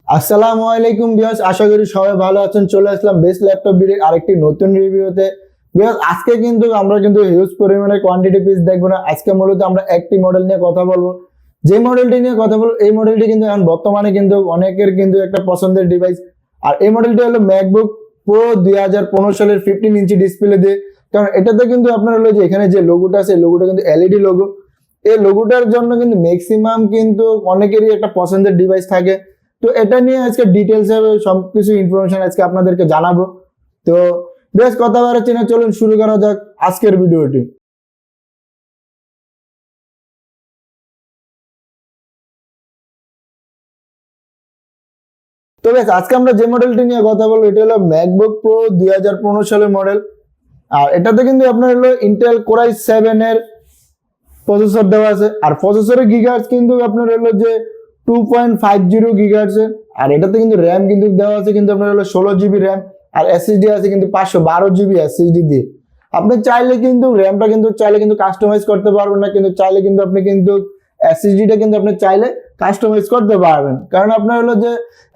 আসসালামু আলাইকুম ভিউয়ার্স, আশা করি সবাই ভালো আছেন। চলে আসলাম বেস্ট ল্যাপটপ বিডির আরেকটি নতুন রিভিউতে। ভিউয়ার্স, আজকে কিন্তু আমরা হিউজ পরিমাণে কোয়ান্টিটি পিস দেখবো না। আজকে মূলত আমরা একটি মডেল নিয়ে কথা বলবো। যে মডেলটি নিয়ে কথা বলবো এই মডেলটি কিন্তু এখন বর্তমানে কিন্তু অনেকের কিন্তু একটা পছন্দের ডিভাইস। আর এই মডেলটি হলো ম্যাকবুক প্রো 2015 সালের 15 ইঞ্চি ডিসপ্লে দিয়ে। কারণ এটাতে কিন্তু আপনার হলো যে এখানে যে লোগোটা আছে এই লোগোটা কিন্তু এলইডি লোগো। এই লোগোটার জন্য কিন্তু ম্যাক্সিমাম কিন্তু অনেকেরই একটা পছন্দের ডিভাইস থাকে। তো এটা নিয়ে আজকে ডিটেলস এ সবকিছু ইনফরমেশন আজকে আপনাদেরকে জানাবো। তো বেশ কথা বাড়াচ্ছি না, চলুন শুরু করা যাক আজকের ভিডিওটি। তো বেশ আজকে আমরা যে মডেলটি নিয়ে কথা বলবো এটা হলো ম্যাকবুক প্রো 2015 সালের মডেল। আর এটাতে কিন্তু আপনার হলো ইন্টেল কোর i7 এর প্রসেসর দেওয়া আছে। আর প্রসেসরের গিগাহার্টজ কিন্তু আপনার হলো যে 2.50 গিগাহার্টজ এর। আর এটাতে কিন্তু র্যাম কিন্তু দেওয়া আছে কিন্তু আপনার হলো 16 জিবি র্যাম। আর এসএসডি আছে কিন্তু 512 জিবি এসএসডি দিয়ে। আপনি চাইলে কিন্তু র্যামটা কিন্তু চাইলে কিন্তু কাস্টমাইজ করতে পারবেন না, কিন্তু চাইলে কিন্তু আপনি কিন্তু এসএসডিটা কিন্তু আপনি চাইলে কাস্টমাইজ করতে পারবেন। কারণ আপনার হলো যে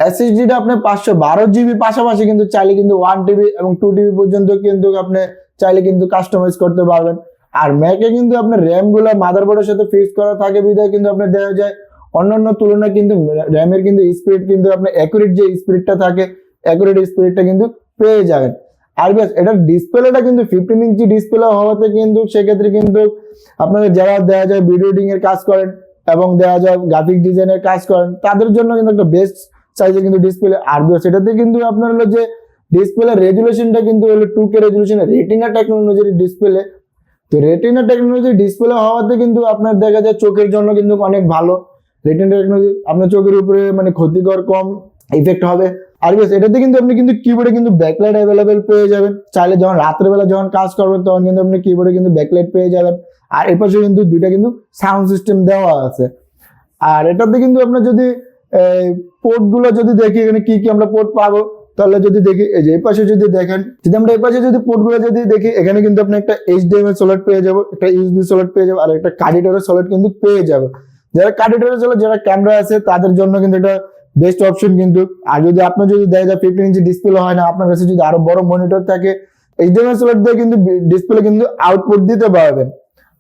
এসএসডিটা আপনি 512 জিবি পাশাপাশি কিন্তু চাইলে কিন্তু 1 টিবি এবং 2 টিবি পর্যন্ত কিন্তু আপনি চাইলে কিন্তু কাস্টমাইজ করতে পারবেন। আর ম্যাকে কিন্তু আপনার র্যাম গুলো মাদারবোর্ডের সাথে ফিক্স করা থাকে বিধায় কিন্তু আপনার দেখা যায় অন্যান্য তুলনায় কিন্তু র্যামের কিন্তু স্পিড কিন্তু আপনার অ্যাকুরেট যে স্পিডটা থাকে অ্যাকুরেট স্পিডটা কিন্তু পেয়ে যাবেন। আর বেশ এটার ডিসপ্লেটা কিন্তু 15 ইঞ্চি ডিসপ্লে হওয়াতে কিন্তু সেক্ষেত্রে কিন্তু আপনাদের যারা দেখা যায় ভিডিও এডিটিং এর কাজ করেন এবং দেখা যায় গ্রাফিক ডিজাইনের কাজ করেন তাদের জন্য কিন্তু একটা বেস্ট সাইজে কিন্তু ডিসপ্লে। আর বেশ এটাতে কিন্তু আপনার হলো যে ডিসপ্লে রেজুলেশনটা কিন্তু হলো 2K রেজুলেশন রেটিনা টেকনোলজির ডিসপ্লে। তো রেটিনা টেকনোলজি ডিসপ্লে হওয়াতে কিন্তু আপনার দেখা যায় চোখের জন্য কিন্তু অনেক ভালো। রেটিনা টেকনোলজি আপনার চোখের উপরে মানে ক্ষতিকর কম ইফেক্ট হবে। আর বেশ এটাতে কিন্তু আপনি কিন্তু কিবোর্ডে কিন্তু ব্যাকলাইট অ্যাভেলেবেল পেয়ে যাবেন। চাইলে যখন রাত্রে বেলা যখন কাজ করবেন তখন কিন্তু আপনি কিবোর্ডে কিন্তু ব্যাকলাইট পেয়ে যাবেন। আর এই পাশে কিন্তু দুইটা কিন্তু সাউন্ড সিস্টেম দেওয়া আছে। আর এটাতে কিন্তু আপনার যদি পোর্ট গুলো যদি দেখি এখানে কি কি আমরা পোর্ট পাবো, তাহলে যদি দেখি এই যে এই পাশে যদি দেখেন, যদি আমরা এই পাশে যদি পোর্ট গুলো যদি দেখি এখানে কিন্তু আপনি একটা HDMI সলেট পেয়ে যাবো, একটা USB সলেট পেয়ে যাবো, আর একটা কার্ডিটরের সলেট কিন্তু পেয়ে যাবে। যারা কার্ডিটরের সলেট যারা ক্যামেরা আছে তাদের জন্য কিন্তু এটা বেস্ট অপশন কিন্তু। আর যদি আপনার যদি দেখা যায় 15 ইঞ্চি ডিসপ্লে হয় না, আপনার কাছে যদি আরো বড় মনিটর থাকে HDMI সলেট দিয়ে কিন্তু ডিসপ্লে কিন্তু আউটপুট দিতে পারবেন।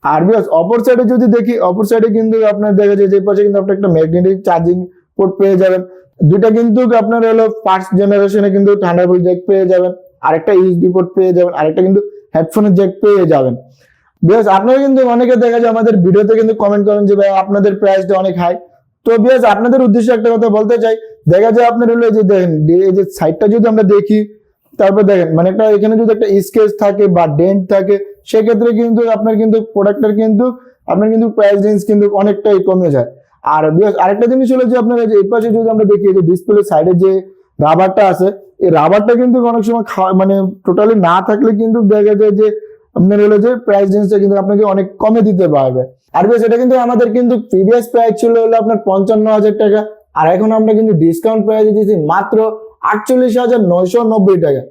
আর বিকজ অপর সাইডে যদি দেখি অপর সাইডে কিন্তু আপনার দেখা যায় যে পাশে কিন্তু আপনি একটা ম্যাগনেটিক চার্জিং পোর্ট পেয়ে যাবেন। দুইটা কিন্তু আপনার হলো ফার্স্ট জেনারেশনে কিন্তু থান্ডারবোল্ট জ্যাক পেয়ে যাবেন, আরেকটা ইউএসবি পোর্ট পেয়ে যাবেন, আরেকটা কিন্তু হেডফোনের জ্যাক পেয়ে যাবেন। বিকজ আপনারা কিন্তু অনেকে দেখা যায় আমাদের ভিডিওতে কিন্তু কমেন্ট করেন যে ভাই আপনাদের প্রাইসটা অনেক হাই। তো বিকজ আপনাদের উদ্দেশ্যে একটা কথা বলতে চাই, দেখা যায় আপনার হলো যে দেখেন এই যে সাইডটা যদি আমরা দেখি তারপর দেখেন মানে একটা এখানে যদি একটা স্কেচ থাকে বা ডেন্ট থাকে সেক্ষেত্রে কিন্তু আপনার কিন্তু প্রোডাক্টের কিন্তু আপনার কিন্তু প্রাইস রেঞ্জ কিন্তু অনেকটাই কমে যায়। আর আরেকটা জিনিস হলো যে আপনার এই পাশে যদি আমরা দেখি যে ডিসপ্লে সাইডে যে রাবারটা আছে এই রাবারটা কিন্তু অনেক সময় মানে টোটালি না থাকলে কিন্তু দেখা যায় যে আপনার হলো যে প্রাইস রেঞ্জটা কিন্তু আপনাকে অনেক কমে দিতে পারবে। আর বেশ এটা কিন্তু আমাদের কিন্তু প্রিভিয়াস প্রাইস ছিল হলো আপনার 55,000 টাকা। আর এখন আমরা কিন্তু ডিসকাউন্ট প্রাইসে দিয়েছি মাত্র 48,990 টাকা।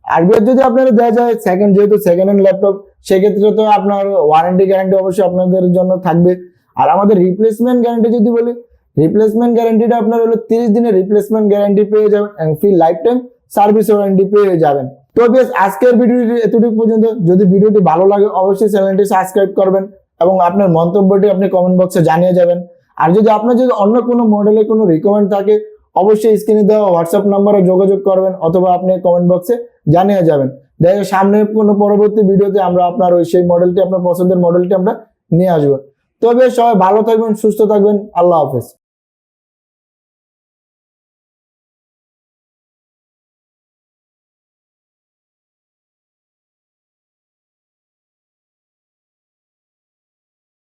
আর যদি আপনারা দেখা যায় যেহেতু সেকেন্ড হ্যান্ড ল্যাপটপ সেক্ষেত্রে তো আপনার ওয়ারেন্টি গ্যারান্টি অবশ্যই আপনাদের জন্য থাকবে। আর আমাদের রিপ্লেসমেন্ট গ্যারান্টি যদি বলি, রিপ্লেসমেন্ট গ্যারান্টিটা আপনার হলো 30 দিনের রিপ্লেসমেন্ট গ্যারান্টি পেয়ে যাবেন এবং free life time service warranty পেয়ে যাবেন। তো বেশ আজকের ভিডিওটি এতটুকু পর্যন্ত। যদি ভিডিওটি ভালো লাগে অবশ্যই চ্যানেলটি সাবস্ক্রাইব করবেন এবং আপনার মন্তব্যটি আপনি কমেন্ট বক্সে জানিয়ে যাবেন। আর যদি আপনার যদি অন্য কোনো মডেলের কোনো রিকমেন্ড থাকে অবশ্যই স্ক্রিনে দেওয়া হোয়াটসঅ্যাপ নাম্বারে যোগাযোগ করবেন অথবা আপনি কমেন্ট বক্সে জানিয়ে যাবেন। দেখা সামনে কোনো পরবর্তী ভিডিওতে আমরা আপনার ওই সেই মডেলটি আপনার পছন্দের মডেলটি আমরা নিয়ে আসবো। তবে সবাই ভালো থাকবেন, সুস্থ থাকবেন, আল্লাহ হাফেজ।